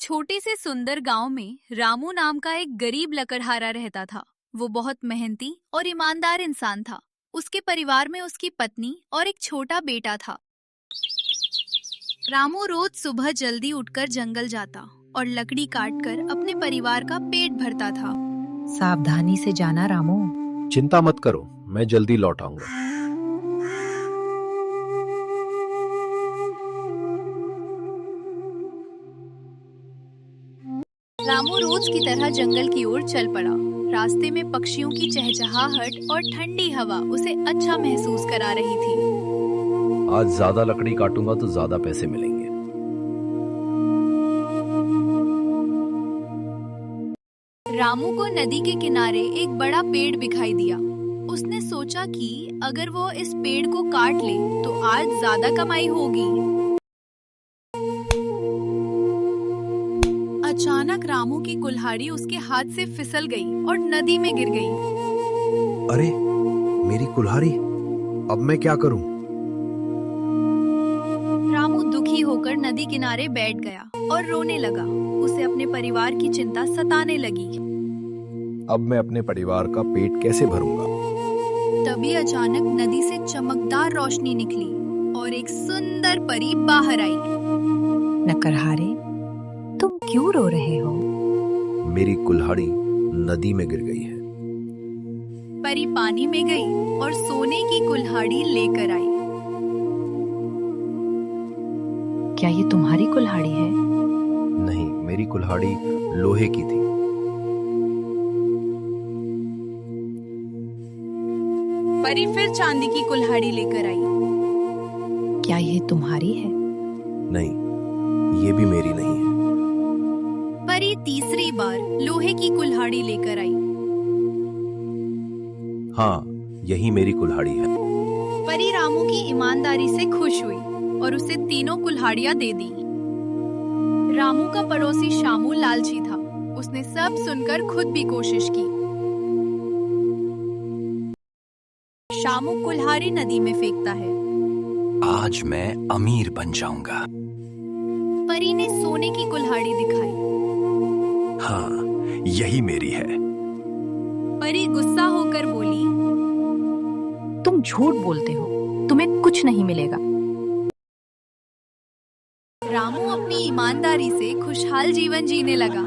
छोटे से सुंदर गांव में रामू नाम का एक गरीब लकड़हारा रहता था। वो बहुत मेहनती और ईमानदार इंसान था। उसके परिवार में उसकी पत्नी और एक छोटा बेटा था। रामू रोज सुबह जल्दी उठकर जंगल जाता और लकड़ी काटकर अपने परिवार का पेट भरता था। सावधानी से जाना रामू। चिंता मत करो, मैं जल्दी लौट आऊंगा। रामू रोज की तरह जंगल की ओर चल पड़ा। रास्ते में पक्षियों की चहचहाहट और ठंडी हवा उसे अच्छा महसूस करा रही थी। आज ज्यादा लकड़ी काटूंगा तो ज्यादा पैसे मिलेंगे। रामू को नदी के किनारे एक बड़ा पेड़ दिखाई दिया। उसने सोचा कि अगर वो इस पेड़ को काट ले तो आज ज्यादा कमाई होगी। अचानक रामू की कुल्हाड़ी उसके हाथ से फिसल गई और नदी में गिर गई। अरे मेरी कुल्हाड़ी, अब मैं क्या करूं? रामू दुखी होकर नदी किनारे बैठ गया और रोने लगा। उसे अपने परिवार की चिंता सताने लगी। अब मैं अपने परिवार का पेट कैसे भरूंगा? तभी अचानक नदी से चमकदार रोशनी निकली और एक सुंदर परी बाहर आई। नकरहारे, तुम क्यों रो रहे हो? मेरी कुल्हाड़ी नदी में गिर गई है। परी पानी में गई और सोने की कुल्हाड़ी लेकर आई। क्या ये तुम्हारी कुल्हाड़ी है? नहीं, मेरी कुल्हाड़ी लोहे की थी। परी फिर चांदी की कुल्हाड़ी लेकर आई। क्या ये तुम्हारी है? नहीं, ये भी मेरी नहीं है। परी तीसरी बार लोहे की कुल्हाड़ी लेकर आई। हाँ, यही मेरी कुल्हाड़ी है। परी रामू की ईमानदारी से खुश हुई और उसे तीनों कुल्हाड़ियां दे दी। रामू का पड़ोसी शामू लालची था। उसने सब सुनकर खुद भी कोशिश की। शामू कुल्हाड़ी नदी में फेंकता है। आज मैं अमीर बन जाऊंगा। परी ने सोने की कुल्हाड़ी दिखाई। हाँ, यही मेरी है। परी गुस्सा होकर बोली, तुम झूठ बोलते हो, तुम्हें कुछ नहीं मिलेगा। रामू अपनी ईमानदारी से खुशहाल जीवन जीने लगा।